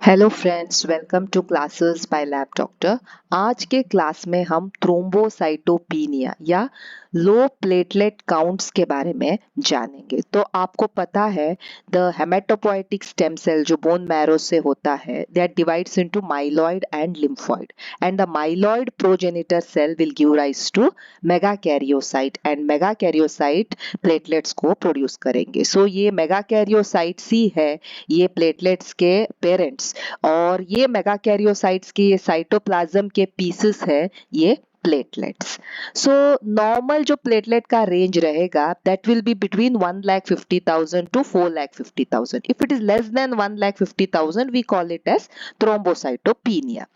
Hello friends, welcome to classes by lab doctor. आज के class में हम थ्रोम्बोसाइटोपिनिया या लो प्लेटलेट काउंट्स के बारे में जानेंगे। तो आपको पता है द हेमेटोपोएटिक स्टेम सेल जो बोन मैरो से होता है, that divides into myeloid and lymphoid, and the myeloid progenitor cell will give rise to megakaryocyte, and megakaryocyte platelets को प्रोड्यूस करेंगे। सो ये मेगाकैरियोसाइट्स ही है ये प्लेटलेट्स के पेरेंट्स, और ये मेगाकैरियोसाइट्स की ये साइटोप्लाज्म के पीसेस है ये प्लेटलेट्स। सो नॉर्मल जो प्लेटलेट का रेंज रहेगा that will be between 1,50,000 to 4,50,000. If it is less than 1,50,000 we call it as thrombocytopenia.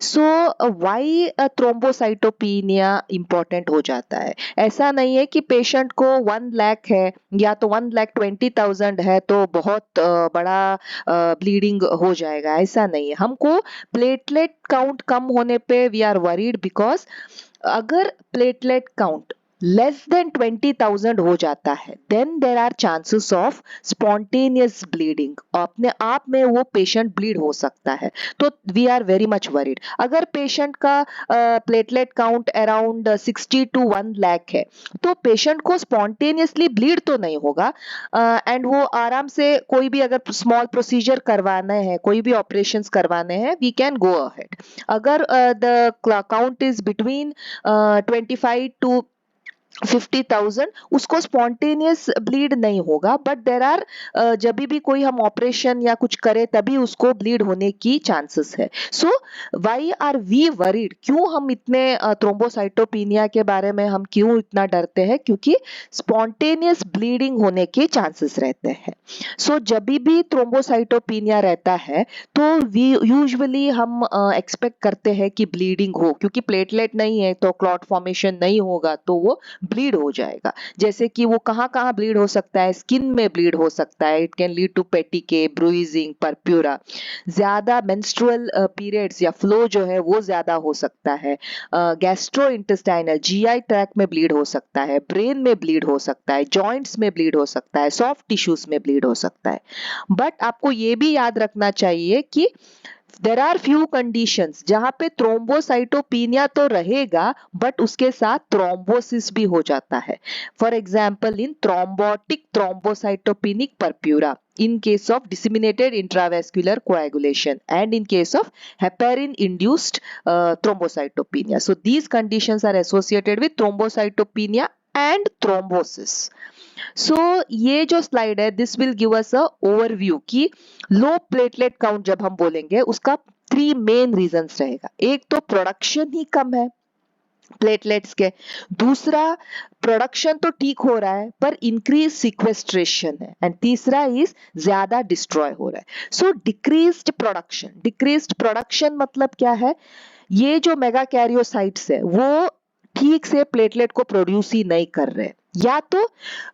So why thrombocytopenia important हो जाता है? ऐसा नहीं है कि पेशेंट को 1 लाख है या तो 1,20,000 है तो बहुत बड़ा ब्लीडिंग हो जाएगा, ऐसा नहीं है। हमको प्लेटलेट काउंट कम होने पे वी आर वरीड, बिकॉज अगर प्लेटलेट काउंट लेस देन 20,000 हो जाता है then there are chances of spontaneous bleeding. अपने आप में वो पेशेंट ब्लीड हो सकता है, तो we are very much worried. अगर पेशेंट का platelet count around 60 to 1 lakh है तो पेशेंट को स्पॉन्टेनियसली ब्लीड तो नहीं होगा, एंड वो आराम से कोई भी अगर स्मॉल प्रोसीजर करवाना है, कोई भी ऑपरेशंस करवाने हैं, वी कैन गो अहेड। अगर the count is between 25 to 50,000 उसको स्पॉन्टेनियस ब्लीड नहीं होगा, बट देर आर जब भी कोई हम ऑपरेशन या कुछ करें तभी उसको ब्लीड होने की चांसेस है। सो वाई आर वी वरीड? क्यों हम इतने थ्रोम्बोसाइटोपिनिया के बारे में हम क्यों इतना डरते हैं? क्योंकि स्पॉन्टेनियस ब्लीडिंग होने के चांसेस रहते हैं। सो जब भी थ्रोम्बोसाइटोपिनिया रहता है तो वी यूजुअली हम एक्सपेक्ट करते हैं कि ब्लीडिंग हो, क्योंकि प्लेटलेट नहीं है तो क्लॉट फॉर्मेशन नहीं होगा तो वो ब्लीड हो जाएगा। जैसे कि वो कहाँ कहाँ ब्लीड हो सकता है? स्किन में ब्लीड हो सकता है, it can lead to petechiae, bruising, purpura. ज्यादा मेंस्ट्रुअल पीरियड्स या फ्लो जो है वो ज्यादा हो सकता है। गैस्ट्रो इंटेस्टाइनल जीआई ट्रैक्ट में ब्लीड हो सकता है, ब्रेन में ब्लीड हो सकता है, जॉइंट्स में ब्लीड हो सकता है, सॉफ्ट टिश्यूज में ब्लीड हो सकता है। बट आपको ये भी याद रखना चाहिए कि देर आर फ्यू कंडीशंस जहां पे थ्रोम्बोसाइटोपिनिया तो रहेगा बट उसके साथ थ्रोम्बोसिस भी हो जाता है। For example in thrombotic thrombocytopenic purpura, in case of disseminated intravascular coagulation, and in case of heparin induced thrombocytopenia. So these conditions are associated with thrombocytopenia and thrombosis. सो ये जो स्लाइड है this will give us a overview कि low platelet count जब हम बोलेंगे उसका 3 main reasons रहेगा। एक तो प्रोडक्शन ही कम है प्लेटलेट्स के, दूसरा प्रोडक्शन तो ठीक हो रहा है पर इंक्रीज सिक्वेस्ट्रेशन है, एंड तीसरा इज ज्यादा डिस्ट्रॉय हो रहा है। सो डिक्रीज्ड प्रोडक्शन मतलब क्या है? ये जो मेगा कैरियोसाइट्स है वो ठीक से प्लेटलेट को प्रोड्यूस ही नहीं कर रहे, या तो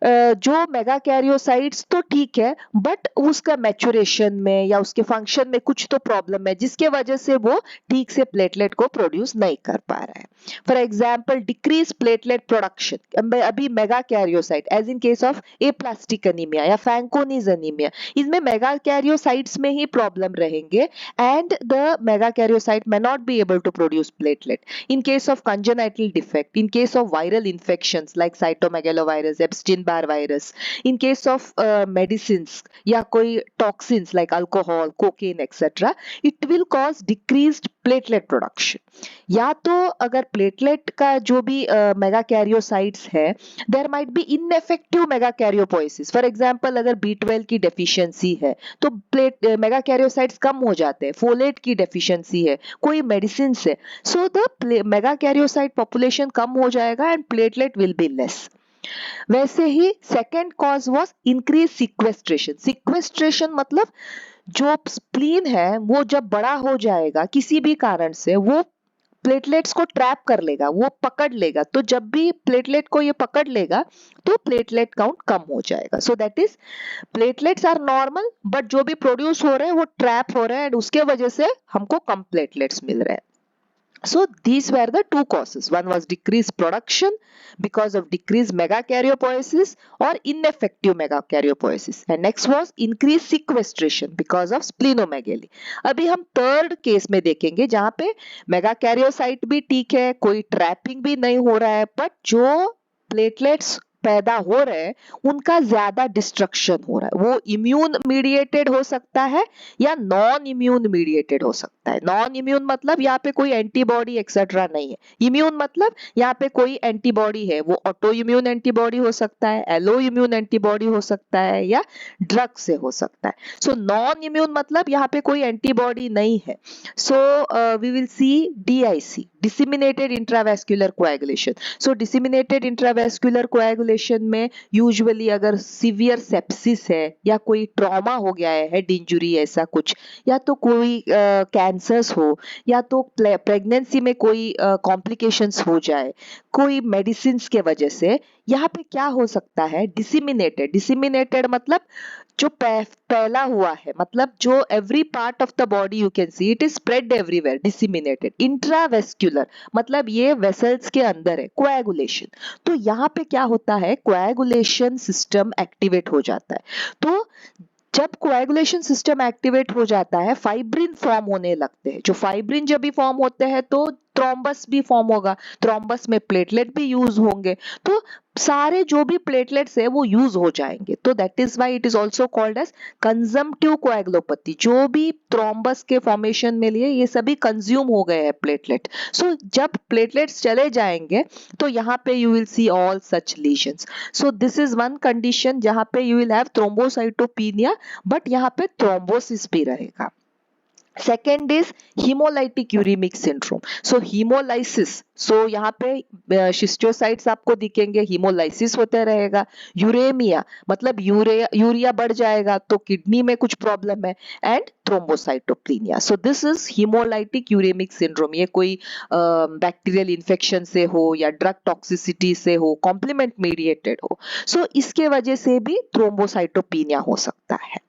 जो मेगा कैरियोसाइट्स तो ठीक है बट उसका मैचुरेशन में या उसके फंक्शन में कुछ तो प्रॉब्लम है जिसके वजह से वो ठीक से प्लेटलेट को प्रोड्यूस नहीं कर पा रहा है। For example decrease platelet production, अभी megakaryocyte as in case of aplastic anaemia या फैंकोनीज एनीमिया, इसमें मेगा कैरियोसाइट्स में ही प्रॉब्लम रहेंगे, and the megakaryocyte may not be able to produce platelet. In case of congenital defect, in case of viral infections like cytomegalovirus, Epstein-Barr virus, in case of medicines या कोई toxins like alcohol, cocaine, etc., it will cause decreased platelet production. या तो अगर platelet का जो भी megakaryocytes है there might be ineffective megakaryopoiesis. For example अगर B12 की डेफिशिएंसी है तो मेगा कैरियोसाइट्स कम हो जाते हैं, फोलेट की डेफिशिएंसी है, कोई मेडिसिन से, so the megakaryocyte population कम हो जाएगा and platelet will be less. वैसे ही second cause was increase sequestration. Sequestration मतलब जो स्प्लीन है वो जब बड़ा हो जाएगा किसी भी कारण से वो प्लेटलेट्स को ट्रैप कर लेगा, वो पकड़ लेगा, तो जब भी प्लेटलेट को ये पकड़ लेगा तो प्लेटलेट काउंट कम हो जाएगा। So that is platelets are normal but जो भी प्रोड्यूस हो रहे हैं वो ट्रैप हो रहे हैं एंड उसके वजह से हमको कम प्लेटलेट्स मिल रहे हैं। So these were the two causes. One was decreased production because of decreased megakaryopoiesis or ineffective megakaryopoiesis, and next was increased sequestration because of splenomegaly. अभी हम थर्ड केस में देखेंगे जहां पे मेगाकैरियोसाइट भी ठीक है, कोई ट्रैपिंग भी नहीं हो रहा है, बट जो प्लेटलेट्स पैदा हो रहे हैं उनका ज्यादा डिस्ट्रक्शन हो रहा है। वो इम्यून मीडिएटेड हो सकता है या नॉन इम्यून मीडिएटेड हो सकता है। नॉन इम्यून मतलब यहाँ पे कोई एंटीबॉडी एक्सेट्रा नहीं है। इम्यून मतलब यहाँ पे कोई एंटीबॉडी है, वो ऑटो इम्यून एंटीबॉडी हो सकता है, एलो इम्यून एंटीबॉडी हो सकता है, या ड्रग से हो सकता है। सो नॉन इम्यून मतलब यहाँ पे कोई एंटीबॉडी नहीं है। So we will see DIC, disseminated intravascular coagulation. So disseminated intravascular coagulation में यूजुअली अगर सीवियर सेप्सिस है या कोई ट्रॉमा हो गया है, हेड इंजुरी ऐसा कुछ, या तो कोई कैंसर्स हो, या तो प्रेगनेंसी में कोई कॉम्प्लिकेशंस हो जाए कोई मेडिसिन के वजह से, यहाँ पे क्या हो सकता है, डिसिमिनेटेड। डिसिमिनेटेड मतलब जो फैला हुआ है, मतलब जो every part of the body you can see it is spread everywhere. Disseminated intravascular मतलब ये वेसल्स के अंदर है। कोएगुलेशन, तो यहाँ पे क्या होता है, कोएगुलेशन सिस्टम एक्टिवेट हो जाता है। तो जब कोएगुलेशन सिस्टम एक्टिवेट हो जाता है, फाइब्रिन फॉर्म होने लगते हैं। जो फाइब्रिन जब भी फॉर्म होते हैं तो थ्रोम्बस भी फॉर्म होगा, थ्रोम्बस में प्लेटलेट भी यूज होंगे, तो सारे जो भी प्लेटलेट्स है वो यूज हो जाएंगे। तो that is why it is also called as consumptive coagulopathy. जो भी थ्रोम्बस के फॉर्मेशन में लिए ये सभी कंज्यूम हो गए हैं प्लेटलेट। सो जब प्लेटलेट्स चले जाएंगे तो यहाँ पे you will see all such lesions. So this is one condition जहाँ पे you will have thrombocytopenia, but यहाँ पे थ्रोम्बोसिस भी रहेगा। Second is haemolytic uraemic syndrome. So haemolysis, so यहाँ पे शिस्टोसाइट्स आपको दिखेंगे, हीमोलाइसिस होते रहेगा। यूरेमिया मतलब यूरिया बढ़ जाएगा तो किडनी में कुछ प्रॉब्लम है, and thrombocytopenia. So this is haemolytic uraemic syndrome. ये कोई बैक्टीरियल इन्फेक्शन से हो या ड्रग टॉक्सिसिटी से हो, कॉम्प्लीमेंट मीडिएटेड हो, सो इसके वजह से भी थ्रोम्बोसाइटोपेनिया हो सकता है।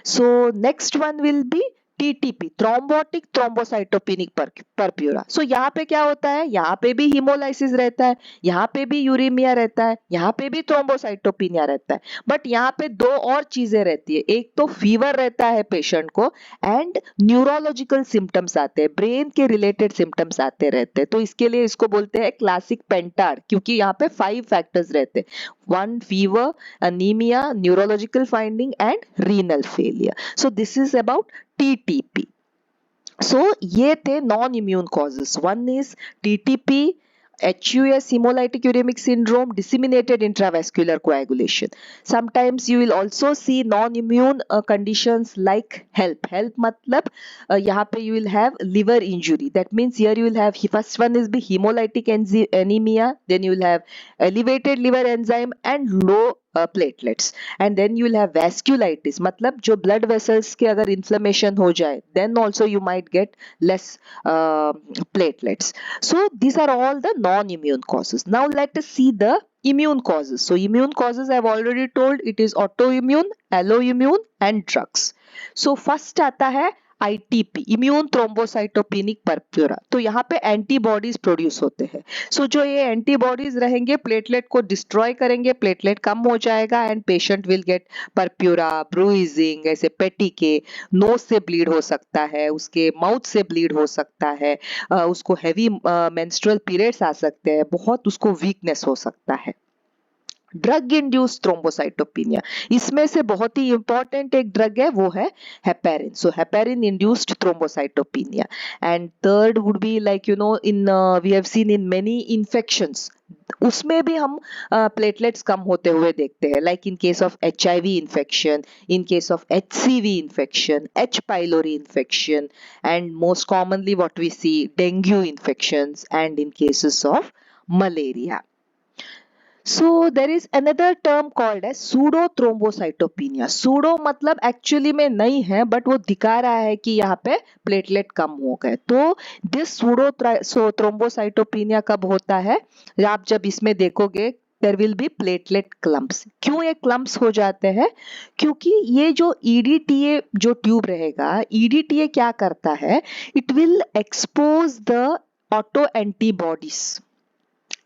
So next one will be TTP, thrombotic thrombocytopenic purpura. So यहाँ पे क्या होता है, यहाँ पे भी हीमोलाइसिस रहता है, यहाँ पे भी यूरेमिया रहता है, यहाँ पे भी थ्रोम्बोसाइटोपेनिया रहता है, बट यहाँ पे दो और चीजें रहती है। एक तो फीवर रहता है पेशेंट को, एंड न्यूरोलॉजिकल सिम्टम्स आते हैं, ब्रेन के रिलेटेड सिम्टम्स आते रहते हैं। तो इसके लिए इसको बोलते हैं क्लासिक पेंटाड, क्योंकि यहाँ पे 5 फैक्टर्स रहते हैं। 1 fever, anemia, neurological finding, and renal failure. So this is about TTP. So ये थे non immune causes. One is TTP, HUS, hemolytic uremic syndrome, disseminated intravascular coagulation. Sometimes you will also see non-immune conditions like HELP. HELP मतलब यहाँ पे you will have liver injury. That means here you will have, first one is the hemolytic anemia, then you will have elevated liver enzyme and low platelets, and then you will have vasculitis मतलब जो blood vessels के अगर inflammation हो जाए, then also you might get less platelets. So these are all the non-immune causes. Now let us see the immune causes. So immune causes I have already told, it is autoimmune, alloimmune and drugs. So first आता है ITP, immune thrombocytopenic purpura. तो यहाँ पे antibodies produce होते हैं। सो जो ये antibodies रहेंगे प्लेटलेट को डिस्ट्रॉय करेंगे, प्लेटलेट कम हो जाएगा, and patient will get purpura, bruising, ऐसे पेटी के नोज से ब्लीड हो सकता है, उसके माउथ से ब्लीड हो सकता है, उसको हैवी मेंस्ट्रुअल पीरियड्स आ सकते हैं, बहुत उसको वीकनेस हो सकता है। ड्रग इंड्यूस्ड थ्रोम्बोसाइटोपेनिया, इसमें से बहुत ही इंपॉर्टेंट एक ड्रग है वो है heparin. So heparin induced thrombocytopenia. And third would be like you know in we have seen in many infections, उसमें भी हम प्लेटलेट्स कम होते हुए देखते हैं, like in case of HIV infection, in case of HCV infection, H pylori infection, and most commonly what we see dengue infections, and in cases of malaria. So there is another term called as pseudo thrombocytopenia. Pseudo मतलब actually में नहीं है, but वो दिखा रहा है कि यहाँ पे प्लेटलेट कम हो गए। तो दिस सूडो थ्रोम्बोसाइटोपेनिया कब होता है, आप जब इसमें देखोगे there will be platelet clumps. क्यों ये क्लम्प्स हो जाते हैं, क्योंकि ये जो EDTA जो ट्यूब रहेगा, EDTA क्या करता है, it will expose the auto antibodies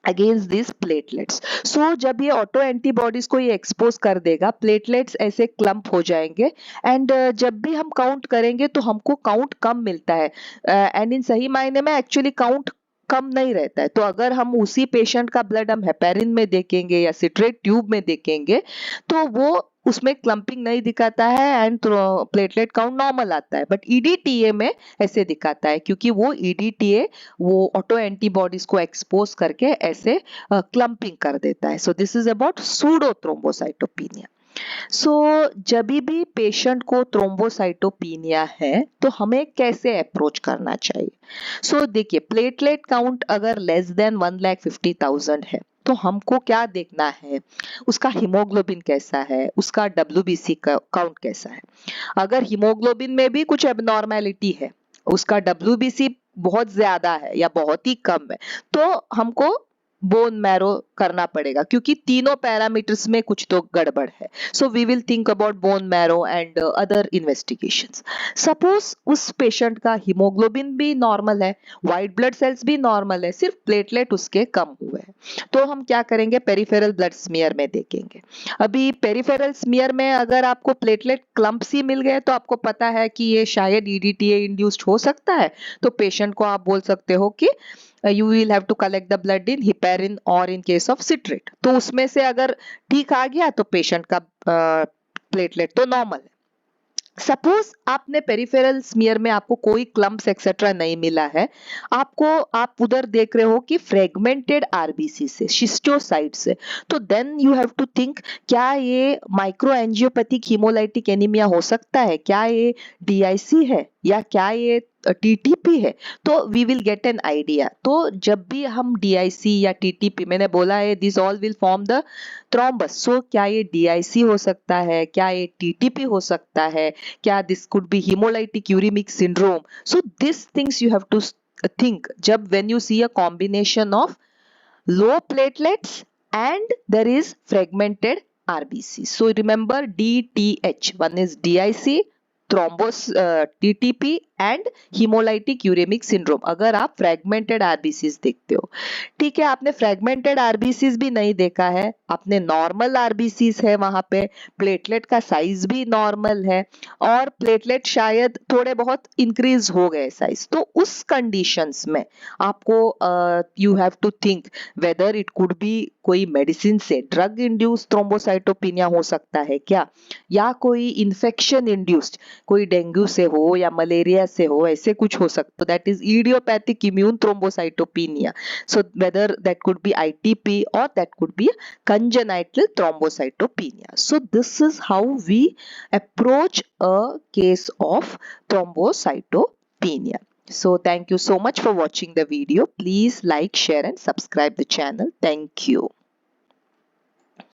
against this platelets. So जब ये ऑटो एंटीबॉडीज को ये एक्सपोज कर देगा, प्लेटलेट्स ऐसे क्लम्प हो जाएंगे एंड जब भी हम काउंट करेंगे तो हमको काउंट कम मिलता है एंड इन सही मायने में एक्चुअली काउंट कम नहीं रहता है। तो अगर हम उसी पेशेंट का ब्लड हम हेपेरिन में देखेंगे या सिट्रेट ट्यूब में देखेंगे तो वो उसमें क्लम्पिंग नहीं दिखाता है एंड प्लेटलेट काउंट नॉर्मल आता है, बट ईडीटीए में ऐसे दिखाता है क्योंकि वो ईडीटीए वो ऑटो एंटीबॉडीज को एक्सपोज करके ऐसे क्लम्पिंग कर देता है। So this is about pseudo thrombocytopenia. So जब भी पेशेंट को थ्रोम्बोसाइटोपिनिया है तो हमें कैसे अप्रोच करना चाहिए? सो देखिए, प्लेटलेट काउंट अगर लेस देन 1,50,000 है तो हमको क्या देखना है, उसका हीमोग्लोबिन कैसा है, उसका डब्ल्यूबीसी काउंट कैसा है। अगर हीमोग्लोबिन में भी कुछ एबनॉर्मेलिटी है, उसका डब्ल्यूबीसी बहुत ज्यादा है या बहुत ही कम है, तो हमको बोन मैरो करना पड़ेगा क्योंकि तीनों पैरामीटर्स में कुछ तो गड़बड़ है। So we will think about bone marrow and other investigations. Suppose उस पेशेंट का हीमोग्लोबिन भी नॉर्मल है, व्हाइट ब्लड सेल्स भी नॉर्मल है, सिर्फ प्लेटलेट उसके कम हुए हैं, तो हम क्या करेंगे, पेरिफेरल ब्लड स्मीयर में देखेंगे। अभी पेरिफेरल स्मीयर में अगर आपको प्लेटलेट क्लम्प्स ही मिल गए तो आपको पता है कि ये शायद ईडीटीए इंड्यूस्ड हो सकता है, तो पेशेंट को आप बोल सकते हो कि you will have to collect the blood in heparin or in case of citrate। तो उसमें से अगर ठीक आ गया तो पेशेंट का प्लेटलेट तो नॉर्मल है। सपोज आपने पेरिफेरल स्मीयर में आपको कोई क्लम्प्स एक्सेट्रा नहीं मिला है, आप उधर देख रहे हो कि फ्रेगमेंटेड आरबीसी से, शिस्टोसाइट से, तो then you have to think क्या ये माइक्रोएंजियोपैथिक हीमोलाइटिक एनीमिया हो सकता है, क्या ये डीआईसी है या क्या ये टीटीपी है। तो we will get an idea. तो जब भी हम डीआईसी या टीटीपी, मैंने बोला है this all will form the thrombus, so क्या ये डीआईसी हो सकता है, क्या ये टीटीपी हो सकता है, क्या this could be hemolytic uremic syndrome। So these things you have to think जब when you see a combination of low platelets and there is fragmented RBC। So remember DTH, one is DIC, thrombosis, TTP and haemolytic uraemic syndrome अगर आप fragmented RBCs देखते हो। ठीक है, आपने fragmented RBCs भी नहीं देखा है, आपने नॉर्मल आरबीसीज है, वहां पे प्लेटलेट का साइज भी नॉर्मल है और प्लेटलेट शायद थोड़े बहुत इंक्रीज हो गए साइज, तो उस कंडीशंस में आपको you have to think whether it could be कोई मेडिसिन से ड्रग इंड्यूस्ड थ्रोम्बोसाइटोपिनिया हो सकता है क्या, या कोई इन्फेक्शन इंड्यूस्ड, कोई डेंगू से हो या मलेरिया से हो, ऐसे कुछ हो सकता, that is idiopathic immune thrombocytopenia. So whether that could be ITP और that could be congenital thrombocytopenia। So this is how we approach a case of thrombocytopenia। So thank you so much for watching the video. Please like, share and subscribe the channel. Thank you.